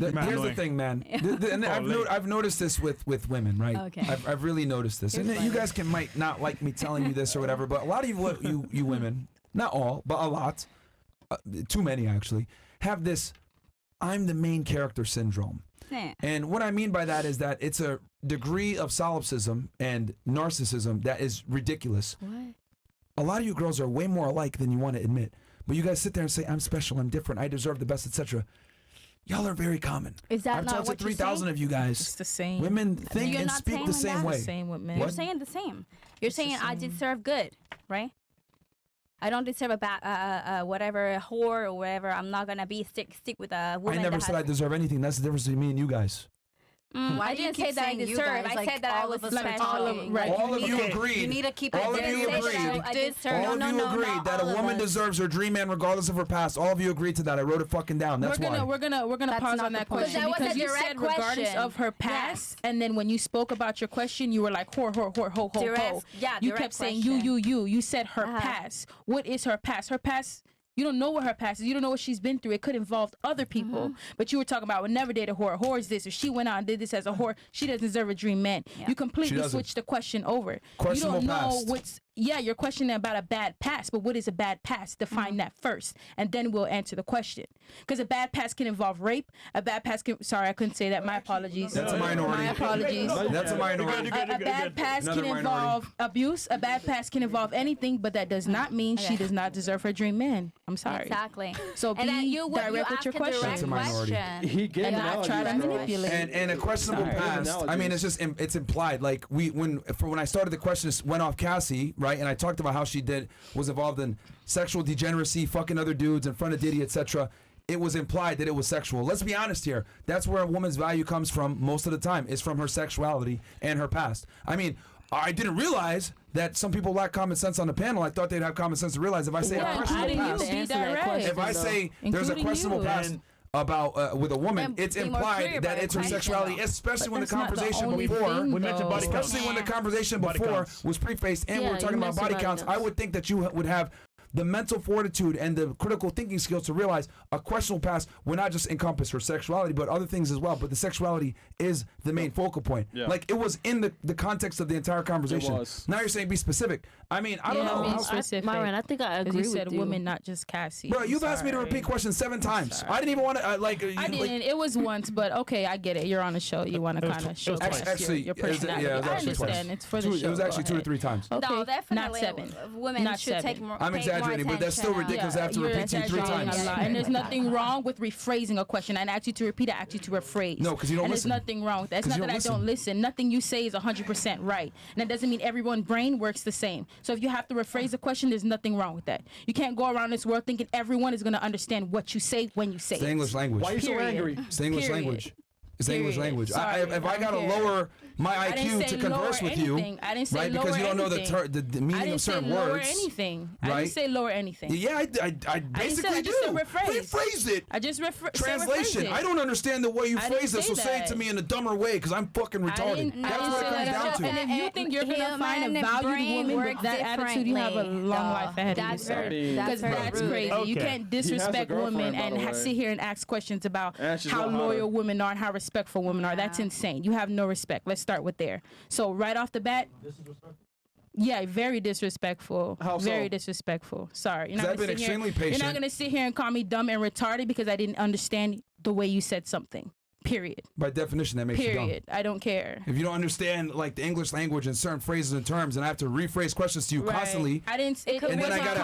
Here's the thing, man. And I've noticed this with women, right? Okay. I've really noticed this. And you guys might not like me telling you this or whatever, but a lot of you women, not all, but a lot, too many actually, have this I'm the main character syndrome. And what I mean by that is that it's a degree of solipsism and narcissism that is ridiculous. What? A lot of you girls are way more alike than you want to admit. But you guys sit there and say, I'm special, I'm different, I deserve the best, etc. Y'all are very common. Is that I've not talked what to 3,000 of you guys. It's the same. Women think You're and not speak the same way. The same with men. You're saying the same. You're saying I deserve good, right? I don't deserve a bad, whatever, a whore or whatever. I'm not gonna be stick with a woman. I never said I deserve anything. That's the difference between me and you guys. I didn't say that I deserve. I said that I was special. All of you agreed. You need to keep all of you agreed. All of you agreed that a woman deserves her dream man regardless of her past. All of you agreed to that. I wrote it fucking down. That's why. We're gonna pause on that question because you said regardless of her past, and then when you spoke about your question, you were like whore, ho. Yeah, you kept saying you. You said her past. What is her past? Her past. You don't know what her past is. You don't know what she's been through. It could involve other people. But you were talking about, would never date a whore. A whore is this. Or she went out and did this as a whore. She doesn't deserve a dream man. Yeah. You completely switched the question over. Questionable you don't know past. what's... Yeah, you're questioning about a bad past. But what is a bad past? Define that first. And then we'll answer the question. Because a bad past can involve rape. A bad past can... Sorry, I couldn't say that. My apologies. That's a minority. My apologies. That's a minority. A bad past can involve abuse. A bad past can involve anything. But that does not mean she does not deserve her dream man. I'm sorry. Exactly. So be direct with your question. That's a minority. He gave and not try to manipulate. And a questionable past. I mean, it's just it's implied. Like when I started the question, it went off Cassie, right? And I talked about how she was involved in sexual degeneracy, fucking other dudes in front of Diddy, etc. It was implied that it was sexual. Let's be honest here. That's where a woman's value comes from most of the time, is from her sexuality and her past. I mean, I didn't realize that some people lack common sense on the panel. I thought they'd have common sense to realize if I say a questionable past, if I say there's a questionable past about with a woman, it's implied that it's her sexuality, especially when the conversation before, especially when the conversation before was prefaced and we're talking about body counts. I would think that you would have the mental fortitude and the critical thinking skills to realize a questionable past would not just encompass her sexuality, but other things as well. But the sexuality is the main focal point. Yeah. Like, it was in the context of the entire conversation. Now you're saying be specific. I mean, I don't know. How specific. Myron, I think I agree with you. You said women, not just Cassie. Bro, you've asked me to repeat questions 7 times. I didn't even want to, I didn't. It was once, but okay, I get it. You're on a show. You want to kind of show your personality. I understand. It's for the show. It was actually 2 to 3 times. No, definitely. Not 7. Women should take more. I'm exaggerating, but that's still ridiculous. I have to repeat to you 3 times. And there's nothing wrong with rephrasing a question. I didn't ask you to repeat. I asked you to rephrase. No, because you don't listen. And there's nothing wrong with that. It's not that I don't listen. Nothing you say is 100% right. And that doesn't mean everyone's brain works the same. So if you have to rephrase a question, there's nothing wrong with that. You can't go around this world thinking everyone is going to understand what you say when you say it. It's the English language. Why are you so angry? It's the English language. It's English language. If I got to lower my IQ to converse with you, I didn't say right? Because you don't know the meaning of certain words. I didn't say lower anything. Yeah, I basically do. Rephrase it. I just translation. I don't understand the way you phrase it, so say it to me in a dumber way, because I'm fucking retarded. That's what it comes down to. And if you think you're gonna find a valued woman with that attitude, you have a long life ahead of yourself. Because that's crazy. You can't disrespect women and sit here and ask questions about how loyal women are and how respectful women are. That's insane. You have no respect. Let's start with there. So right off the bat, yeah, very disrespectful. How so? Very disrespectful. Sorry. You're I've been extremely patient. You're not going to sit here and call me dumb and retarded because I didn't understand the way you said something. Period. By definition, that makes you dumb. I don't care. If you don't understand like the English language and certain phrases and terms, and I have to rephrase questions to you constantly, I didn't. And then I gotta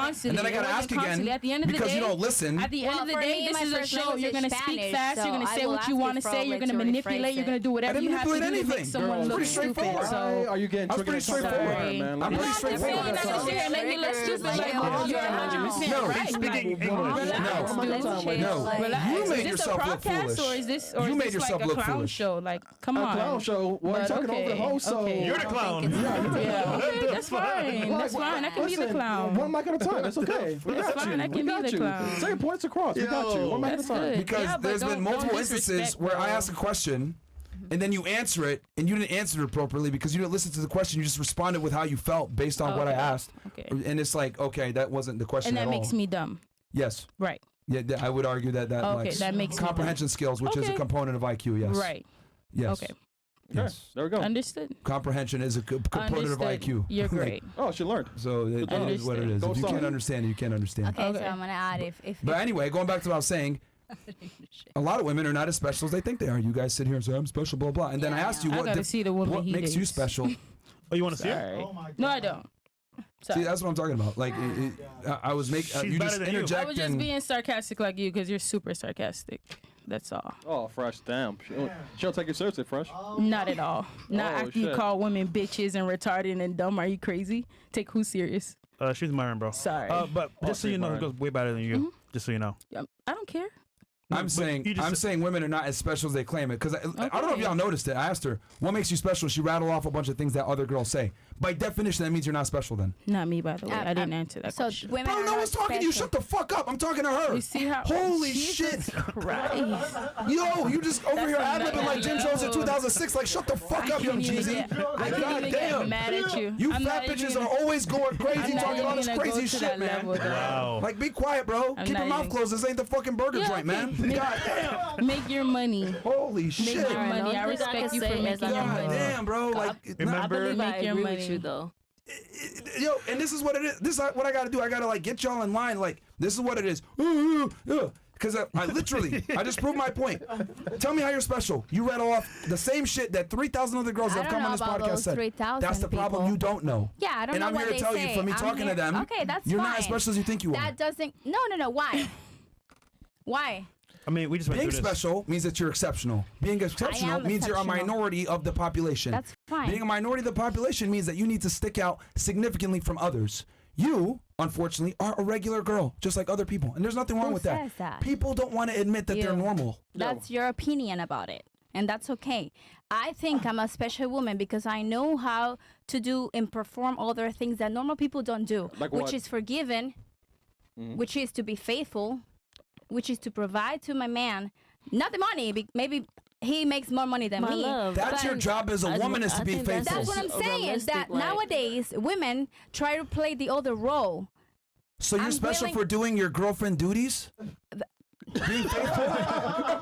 ask again. At the end of the because day, you don't listen. At the end of the day, this is a show. You're gonna speak fast. You're gonna say what you want to say. You're gonna manipulate. You're gonna do whatever you have to do to make someone look stupid. So are you getting? I'm pretty straightforward, man. I'm pretty straightforward. You're not gonna sit here and make me look stupid. Like you're 100% right. Speaking English. No, you made yourself look foolish. Or is this yourself look foolish. Show, like, come on. A clown show? Well, you're talking over the host, so... You're the clown. Yeah, okay, that's fine. That's fine. I can be the clown. One mic at a time. It's okay. We got fine. you. I can be the clown. Say your points across. We got you. One mic at a time. Because there's been multiple instances where I ask a question and then you answer it and you didn't answer it appropriately because you didn't listen to the question. You just responded with how you felt based on what I asked. Okay. And it's like, okay, that wasn't the question at all. And that makes me dumb. Yes. Right. Yeah, I would argue that Okay, like that makes comprehension skills, which is a component of IQ. Yes. Right. Yes. Okay. Yes. There we go. Understood. Comprehension is a component of IQ. You're Like, great. Oh, she learned. so it is what it is. Go If you start. can't understand it, you can't understand. Okay, so I'm gonna add if But anyway, going back to what I was saying, a lot of women are not as special as they think they are. You guys sit here and say I'm special, blah blah, and then I asked you I gotta see the woman what he makes you dates. special. Oh, you want to see it? Sorry. No, I don't. Sorry. See, that's what I'm talking about. Like I was making She's you better just than you. interject I was just and- being sarcastic like you because you're super sarcastic. That's all. Oh, Fresh, damn. She'll take you seriously, Fresh. Not at all. Not Oh, after you shit. call women bitches and retarded and dumb. Are you crazy? Take who serious? She's MYRON, bro. Sorry. But just so you know, it goes way better than you. Just so you know. I don't care. I'm saying women are not as special as they claim it. Because I don't know if Okay. y'all noticed it. I asked her, what makes you special? She rattled off a bunch of things that other girls say. By definition, that means you're not special then. Not me, by the way. I didn't answer that so question. women Bro, are no not one's talking to you. special. Shut the fuck up. I'm talking to her. You see how? Holy Jesus shit. Christ. Yo, you just over here ad-libbing like Jim Jones in level. 2006. Like, shut the fuck up, young Jeezy. I Like, can't even get goddamn. mad at you. You I'm fat not bitches even- are always going crazy, I'm not talking all even this gonna go crazy to shit, that man. level, though. Wow. Like, be quiet, bro. I'm Keep your not mouth even- closed. This ain't the fucking burger Yeah, joint, man. okay. God damn. Make your money. Holy Make shit. your Alright, money. only I thing I respect can you for say is making like your I'm money. God damn, bro. Like, Remember- I believe I Make your agree money. with you though. yo, and this is what it is. This is what I gotta do. I gotta like get y'all in line. Like, this is what it is. Because I literally, I just proved my point. Tell me how you're special. You read off the same shit that 3,000 other girls I that have don't come on know this about podcast those said. 3,000 That's the problem. people. You don't know. Yeah, I don't and know I'm what here to they tell say. you from me I'm talking here- to them. Okay, that's you're fine. not as special as you think you are. That doesn't. No. Why? Why? I mean, we just went Being through this. special means that you're exceptional. Being exceptional means you're a exceptional. minority of the population. That's fine. Being a minority of the population means that you need to stick out significantly from others. You, unfortunately, are a regular girl, just like other people. And there's nothing wrong Who with says that? People don't want to admit that they're You. normal. That's your opinion about it, and that's okay. I think I'm a special woman because I know how to do and perform other things that normal people don't do, Like which what? is forgiven, which is to be faithful, which is to provide to my man, not the money. Maybe he makes more money than My me. love. That's your job as a woman is to be think that's faithful. That's what I'm just saying. realistic, That like- nowadays women try to play the other role. So you're I'm special willing- for doing your girlfriend duties? Being faithful?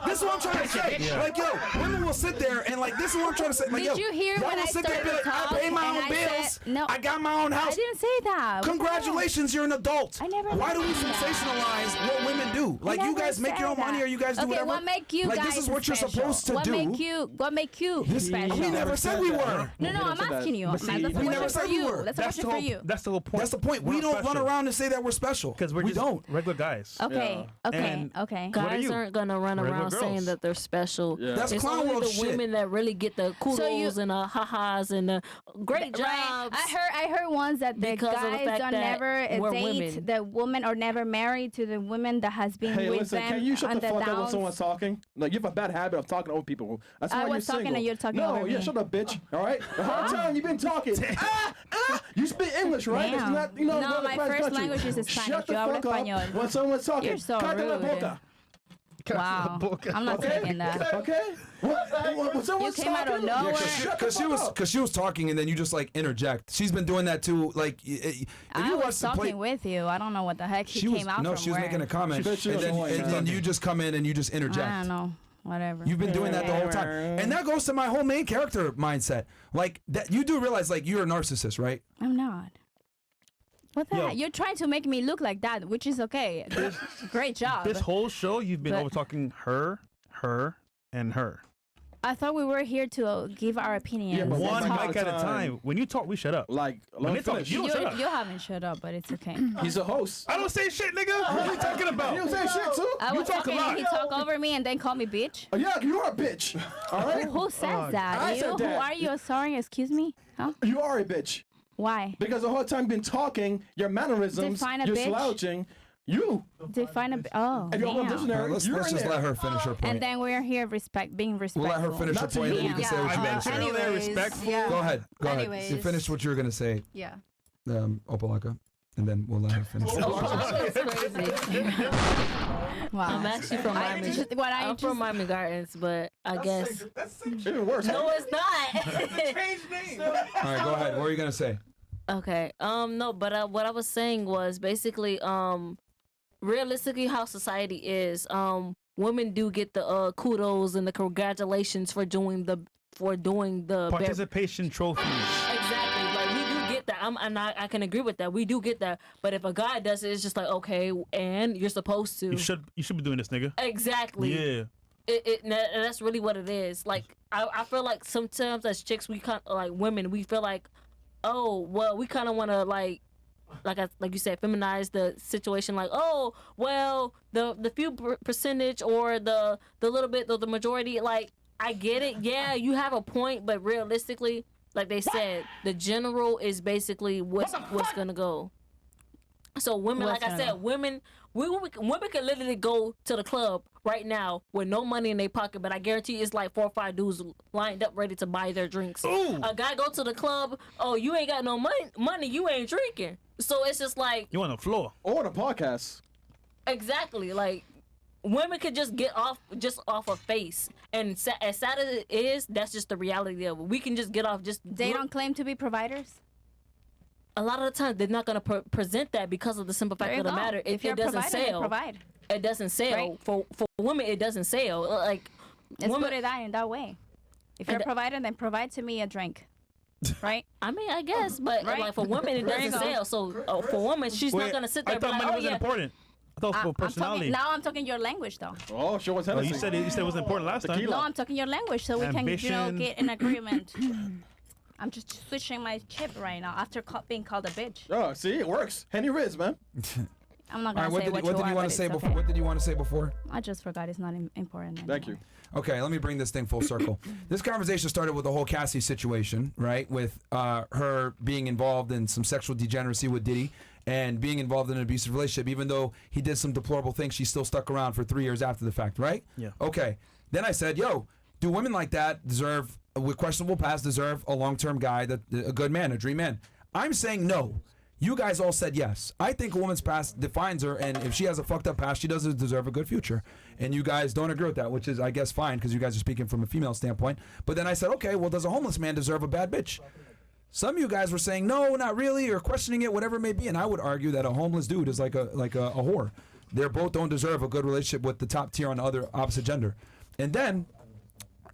This is what I'm trying to say. Like, yo, women will sit there and like, this is what I'm trying to say. Like, Did yo, you hear y'all when will I sit there and be started like, to I pay my talk own and I bills. said- no, I got my own I house. didn't say that. Congratulations, you're an adult. I never Why do we said that. sensationalize what women do? Like, you never guys make your own said money that. or you guys do okay, whatever. what make you like, guys this is what you're special? supposed to what do. What make you special? We never said we were. No, I'm said that. asking you. But see, That's a we question never for said we you. were. That's a That's the question for whole. you. That's the whole point. That's the point. We're We not don't run special. around and say that we're special. Because we're we just don't. regular guys. Okay, okay, And- okay. What are Guys you? aren't gonna run Regular around saying girls. that they're special. Yeah. That's It's clown only world the shit. women that really get the kudos and ha-has and the great jobs. Right. I heard once that the Because of the guys fact don't that never we're date women. the woman or never married to the woman that has been Hey, with listen, them can you shut on the fuck up when downs. someone's talking? Like, you have a bad habit of talking over people. That's I why was you're talking single. and you're talking no, over yeah, me. shut up, bitch. All right? The whole time you've been talking. You speak English, right? It's Damn. not, you know, No, we're my in a first country. language is Spanish. Shut the Yo hablo fuck up español. when someone's talking. You're so Cállate la rude. boca. Wow, I'm not Okay? taking that. Okay? When someone's came out of talking, nowhere. shut the Because she fuck was up. because she was talking and then you just like interject. She's been doing that too. Like if I you watch was the play, talking with you. I don't know what the heck she came was out no, from she was where. making a comment, She and was annoying, then man. you just come in and you just interject. I don't know. Whatever. You've been doing that the whole time, and that goes to my whole main character mindset. Like that, you do realize like you're a narcissist, right? I'm not. What the Yo. heck? You're trying to make me look like that, which is okay. Great job. This whole show, you've been But- over talking her, and her. I thought we were here to give our opinions. Yeah, but and One talk. mic at a time. When you talk, we shut up. Like, When let they me talk, finish. you don't shut up. You haven't shut up, but it's okay. He's a host. I don't say shit, nigga. What are you talking about? You don't say shit, too? I was talk a talking, lot. he talked over me and then called me bitch. Oh, yeah, you are a bitch. All right? Who says that? I You? said Who that. are you? Sorry, excuse me? Huh? You are a bitch. Why? Because the whole time you've been talking, your mannerisms, Define a you're bitch. slouching. You. Define a oh, If you open a damn. dictionary, Let's you're just in there. let her finish her point. And then we're here being We'll respectful. let her finish her Not to point, and then you. you can say Yeah. what I you're meant gonna to say. earlier, Anyways, respectful. yeah. Go ahead. Go ahead. You Anyways. finish what you were gonna say, Yeah. Opalaka, and then we'll let her finish. That's crazy. Wow. I'm actually from Miami. I'm from Miami Gardens, but I guess Even worse. no, it's not. All right, go ahead. What were you gonna say? Okay. No, but what I was saying was basically realistically, how society is, women do get the kudos and the congratulations for doing the participation trophies. Exactly. Like we do get that. I can agree with that. We do get that. But if a guy does it, it's just like, okay, and you're supposed to. You should be doing this, nigga. Exactly. Yeah. That's really what it is. Like I feel like sometimes as chicks, we kind of like women, we feel like, oh well, we kind of want to like you said, feminize the situation. Like, oh well, the few percentage or the little bit, the majority. Like, I get it. Yeah, you have a point, but realistically, like they said, the general is basically what's gonna go. So women, like I said, women can literally go to the club right now with no money in their pocket, but I guarantee it's like 4 or 5 dudes lined up ready to buy their drinks. Ooh. A guy go to the club, oh, you ain't got no money, you ain't drinking. So it's just like you on the floor or on a podcast. Exactly, like women could just get off a face, and as sad as it is, that's just the reality of it. We can just get off. They don't claim to be providers. A lot of the time, they're not going to present that because of the simple fact of the matter. If it doesn't sell, it doesn't sell. Right. For women, it doesn't sell. Like, let's put it in that way. If you're a provider, then provide to me a drink. Right? I mean, I guess, but like for women, it doesn't sell. So for women, she's not going to sit there and be like, money wasn't important. I thought for personality. I'm talking your language, though. Oh, sure. What's happening? You said it was important last time. No, I'm talking your language, so we can, get an agreement. I'm just switching my chip right now after being called a bitch. Oh, see, it works. Henny Riz, man. I'm not gonna say what did you want to say before? What did you want to say before? I just forgot. It's not important anymore. Thank you. Okay, let me bring this thing full circle. This conversation started with the whole Cassie situation, right? With her being involved in some sexual degeneracy with Diddy and being involved in an abusive relationship. Even though he did some deplorable things, she still stuck around for 3 years after the fact, right? Yeah. Okay. Then I said, yo, do women like that with questionable past deserve a long-term guy, a good man, a dream man? I'm saying no. You guys all said yes. I think a woman's past defines her, and if she has a fucked up past, she doesn't deserve a good future. And you guys don't agree with that, which is, I guess, fine, because you guys are speaking from a female standpoint. But then I said, okay, well, does a homeless man deserve a bad bitch? Some of you guys were saying, no, not really, or questioning it, whatever it may be. And I would argue that a homeless dude is like a whore. They both don't deserve a good relationship with the top tier on the other opposite gender. And then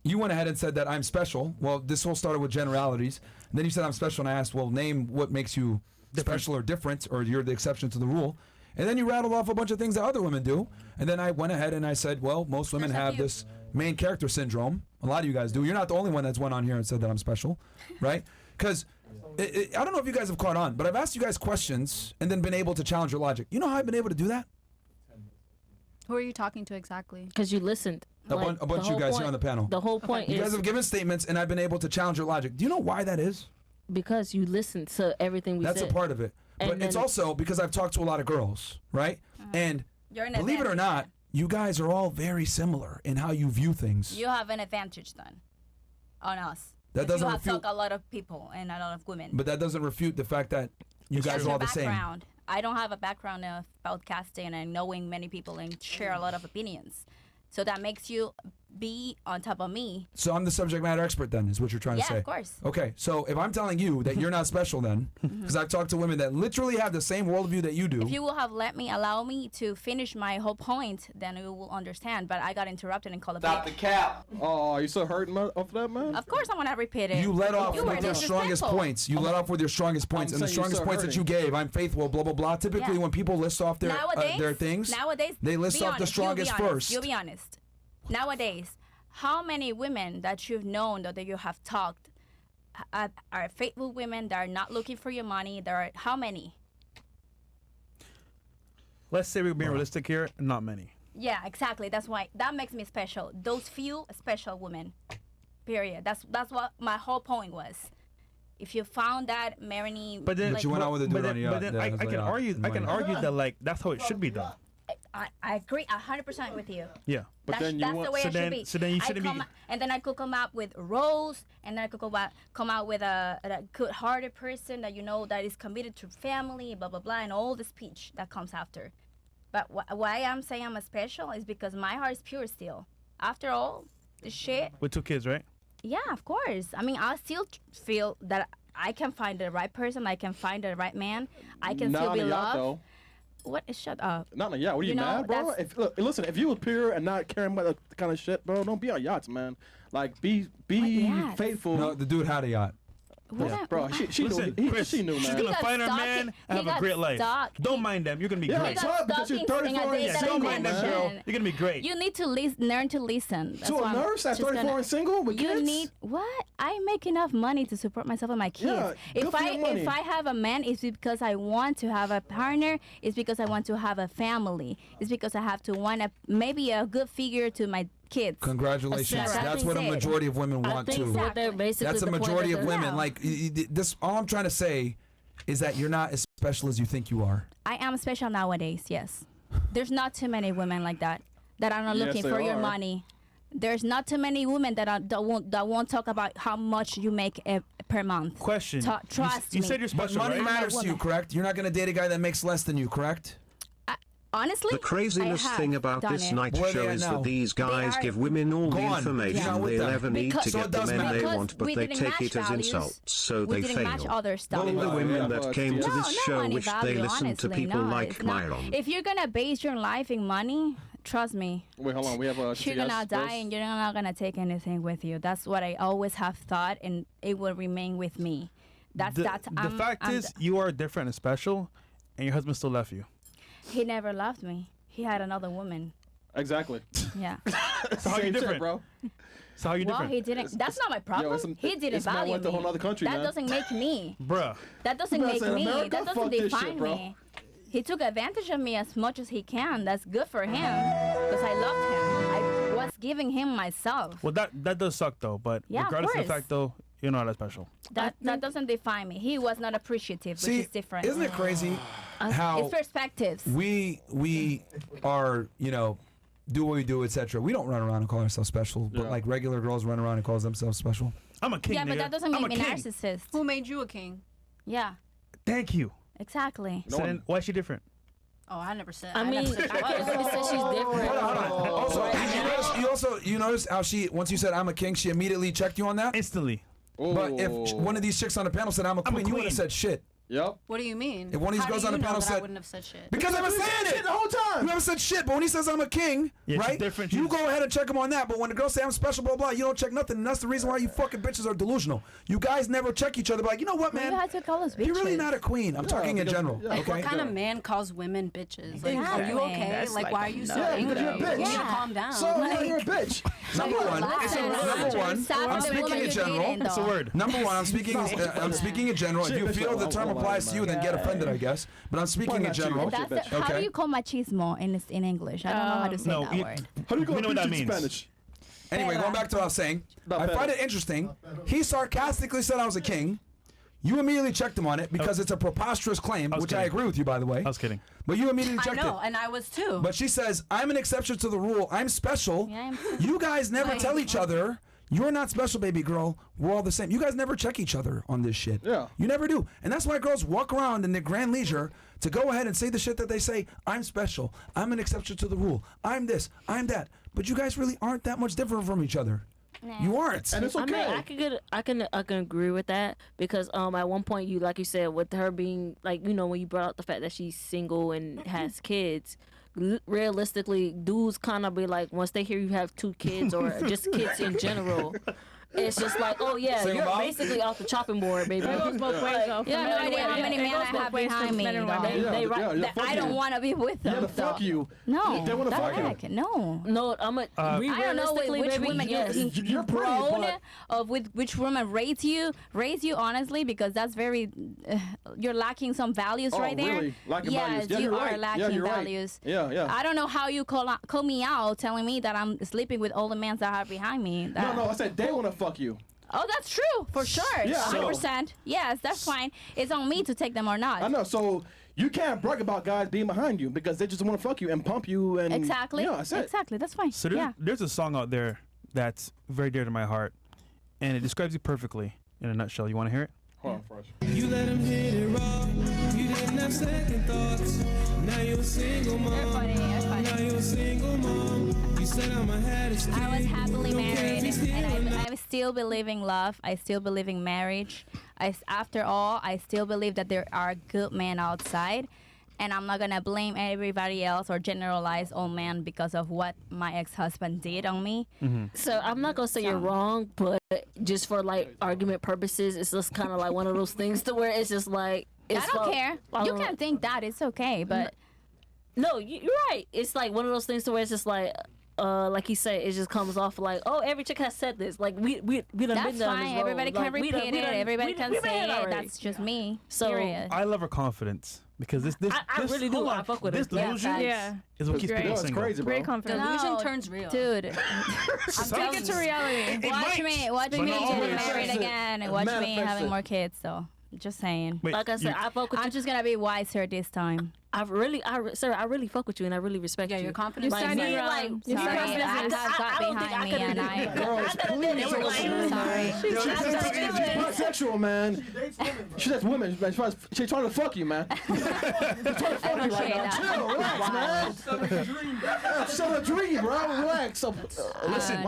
you went ahead and said that I'm special. Well, this whole started with generalities. And then you said I'm special, and I asked, well, name what makes you special or different, or you're the exception to the rule. And then you rattled off a bunch of things that other women do. And then I went ahead and I said, well, most women have this main character syndrome. A lot of you guys do. You're not the only one that's went on here and said that I'm special, right? Because I don't know if you guys have caught on, but I've asked you guys questions and then been able to challenge your logic. You know how I've been able to do that? Who are you talking to exactly? Because you listened. A bunch of you guys here on the panel. The whole point is... You guys have given statements and I've been able to challenge your logic. Do you know why that is? Because you listened to everything we said. That's a part of it. But it's also because I've talked to a lot of girls, right? And believe it or not, you guys are all very similar in how you view things. You have an advantage then on us. That doesn't refute. You have talked a lot of people and a lot of women. But that doesn't refute the fact that you guys are all the same. I don't have a background of podcasting and knowing many people and share a lot of opinions. So that makes you be on top of me. So I'm the subject matter expert then, is what you're trying to say? Yeah, of course. Okay, so if I'm telling you that you're not special then, because I've talked to women that literally have the same worldview that you do. If you will have allow me to finish my whole point, then you will understand. But I got interrupted and called a Stop the cap. Oh, are you so hurting off that, man? Of course I want to repeat it. You let off with your strongest points. You let off with your strongest points. And the strongest points that you gave, I'm faithful, blah, blah, blah. Typically when people list off their things, they list off the strongest first. You'll be honest. Nowadays, how many women that you've known or that you have talked are faithful women that are not looking for your money? There are how many? Let's say we're being realistic here. Not many. Yeah, exactly. That's why that makes me special. Those few special women. Period. That's what my whole point was. If you found that Marini, but you went out with a dude on the yacht. But then I can argue that like that's how it should be done. I agree 100% with you. Yeah, but then you that's the way it should be. So then you shouldn't be. And then I could come up with roles, and then I could come out with a good-hearted person that you know that is committed to family, blah blah blah, and all the speech that comes after. But why I'm saying I'm a special is because my heart is pure still. After all the shit. With 2 kids, right? Yeah, of course. I mean, I still feel that I can find the right person. I can find the right man. I can still be loved. What? Shut up. Not a yacht. What are you mad, bro? Listen, if you was pure and not caring about the kind of shit, bro, don't be on yachts, man. Like, be faithful. No, the dude had a yacht. What? Bro, she Listen, knew. Chris, She knew, man. she's gonna got find her stuck man in- and he have a got great life. stuck. Don't mind them. You're gonna be Yeah, great. so because you're 34 and Yeah, Don't mind them, girl. mention. You're gonna be great. You need to learn to listen. That's To why a I'm nurse at just 34 and single with You kids? need what? I make enough money to support myself and my kids. Yeah, good for your money. If I have a man, it's because I want to have a partner. It's because I want to have a family. It's because I have to want maybe a good figure to my kids. Congratulations. That's That's what a it. majority of women I want think too. what they're basically That's a the point majority that of they're- women. Yeah. Like this, all I'm trying to say is that you're not as special as you think you are. I am special nowadays. Yes, there's not too many women like that are not Yes, looking they for your are. money. There's not too many women that won't talk about how much you make per month. Question. Trust you me. said you're But special, money right? matters to you, woman. correct? You're not going to date a guy that makes less than you, correct? Honestly, The craziness I have thing about done this it. night Where show they are is now. that these guys are give women all the gone. Yeah, information with they'll them. ever need to Because- get the does men matter. they Because want, but we they didn't take match it as values. insults, so we they didn't match fail. other stuff. All the women yeah, that but came to yeah. this show money wish they value, listened to honestly. people No, like it's not. MYRON. If you're gonna base your life in money, trust me, Wait, hold on. We have a. you're gonna die and you're not gonna take anything with you. That's what I always have thought, and it will remain with me. The fact is, you are different and special, and your husband still left you. he never loved me. He had another woman. Exactly. Yeah. So how you Same shit, different, bro? So how you Well, different, he didn't. That's not my problem. He didn't this man value went to a me. whole other country, That man. doesn't make me. bruh? That doesn't Bruh make said, me. "America, That doesn't fuck this define shit, bro." me. He took advantage of me as much as he can. That's good for him because I loved him. I was giving him myself. Well, that does suck though. But Yeah, of regardless of the course. fact though, you're not that special. That doesn't define me. He was not appreciative, See, which is different. isn't it crazy how It's perspectives. we are, do what we do, etc. We don't run around and call ourselves special, but Yeah. like regular girls run around and call themselves special. I'm a king. Yeah, but nigga. that doesn't I'm make a me king. narcissist. Who made you a king? Yeah, Thank you. exactly. No So one- then, why is she different? Oh, I never said. I mean, never said I can't really say she's different. Also, you notice how she, once you said I'm a king, she immediately checked you on that. Instantly. But if Oh. one of these chicks on the panel said I'm a queen, you would have said shit. Yep. What do you mean? If one of these How girls do on the you know panel that said- I wouldn't have said shit. Because I've been You said saying shit it the whole time. You never said shit, but when he says I'm a king, Yeah, she's right? different. You She's- go ahead and check him on that. But when the girls say I'm special, blah blah, you don't check nothing. And that's the reason why you fucking bitches are delusional. You guys never check each other. Like, you know what, You man? had to call us bitches. You're really not a queen. I'm talking in because- general. yeah. Okay. What kind of man calls women bitches? Like, are you Exactly. okay? That's Like, like why are you so Yeah, angry? because you're a bitch. You need to Yeah. calm down. So you're a bitch. Number one. Listen, Number one. stop I'm the speaking woman in you're general. dating, That's a though. word. Number one, I'm speaking in general. If Shit, you bitch, feel the I term won't lie, applies to you, then man. get offended, I guess. But I'm speaking in not you? general. That's That's bitch. how Okay. do you call machismo in English? I don't know how to say No, that word. How do you go We know what that preach in means. Spanish? Anyway, going back to what I was saying, Not I better. find it interesting. He sarcastically said I was a king. You immediately checked him on it because it's a preposterous claim, was which I kidding. agree with you, by the way. I was kidding. But you immediately I checked know, it. and I was too. But she says, I'm an exception to the rule. I'm special. Yeah, I'm- You guys never Like- tell each other, you're not special, baby girl. We're all the same. You guys never check each other on this shit. Yeah. You never do. And that's why girls walk around in their grand leisure to go ahead and say the shit that they say. I'm special. I'm an exception to the rule. I'm this. I'm that. But you guys really aren't that much different from each other. You aren't. And it's okay. I can agree with that because at one point you, like you said, with her being like, when you brought up the fact that she's single and has kids, realistically dudes kind of be like, once they hear you have 2 kids or just kids in general, it's just like, oh yeah, Single you're mom? basically off the chopping board, baby. It goes both ways, though. You have no idea how many men I have behind me. They, dog. they right, yeah, that- fuck I don't you. want to be with them. Yeah, the fuck though. you. No, They wanna the fuck you. heck? No. no, I'm a I don't know realistically, which baby, women yes. You're pretty, grown but- of with which woman raised you honestly, because that's very you're lacking some values Oh, right there. really? Lacking yes, values. Yeah, you you're are right. Yeah, lacking you're right. values. Yeah, yeah. I don't know how you call me out telling me that I'm sleeping with all the men that are behind me. No, I said they want to fuck you. Oh, that's true for sure. Yeah, I know. 100%. Yes, that's fine. It's on me to take them or not. I know. So you can't brag about guys being behind you because they just want to fuck you and pump you and Exactly. Yeah, that's it. Exactly. That's fine. So yeah. there's a song out there that's very dear to my heart, and it describes you perfectly in a nutshell. You want to hear it? Hold on first. You let him hit it raw. You didn't have second thoughts. Now you're a single mom. You're funny. You're funny. Now you're a single mom. You said I'ma have this kid. I was happily Don't care if married, he's here or and not. I still believe in love. I still believe in marriage. After all, I still believe that there are good men outside, and I'm not gonna blame everybody else or generalize all men because of what my ex-husband did on me. So I'm not gonna say you're wrong, but just for like argument purposes, it's just kind of like one of those things to where it's just like I don't care. You can think that it's okay, but no, you're right. It's like one of those things to where it's just like he said, it just comes off like, oh, every chick has said this. Like we done been down that's this fine. road. Everybody can repeat it. Everybody can say it. already. That's just me. So, period. I love her confidence because this I really do. I fuck with this her. delusion is what keeps people It's single. crazy, bro. Great confidence. Delusion turns real. Dude, Take it to reality. watch me getting always. married again, and watch me having more kids. So, just saying. Wait, Like I said, I fuck with I'm you. just gonna be wiser this time. I really fuck with you, and I really respect you. You're confident. You're standing ground. You're Sorry, standing I got behind me, and I. Girls, please. Sorry. She's bisexual, man. She says women. She's trying to fuck you, man. She's trying to fuck you right now. Chill, relax, man. That's still a dream, bro. Relax. So, listen,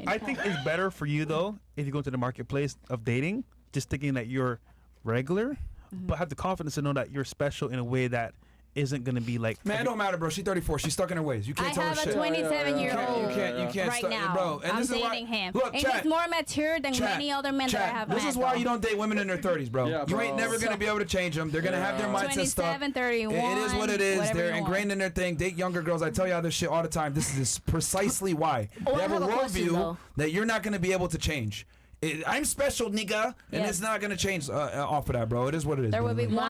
I think it's better for you though if you go to the marketplace of dating, just thinking that you're regular, but have the confidence to know that you're special in a way that isn't gonna be like. Man, it don't matter, bro. She's 34. She's stuck in her ways. You can't tell her shit. I have a 27-year-old You can't right stuck, now. bro. And I'm this is why, dating him. Look, and chat, he's more mature than chat, many other men that I chat. have This met. is why you don't date women in their 30s, bro. Yeah, You ain't bro. never gonna be able to change them. They're gonna have their mindset stuck. 27, 31. It is what it is. whatever They're you ingrained want. in their thing. Date younger girls. I tell y'all this shit all the time. This is precisely why. Oh, They I have a have a question, worldview though. that you're not gonna be able to change. I'm special, nigga, and Yes. it's not gonna change off of that, bro. It is what it is. There will be bro. one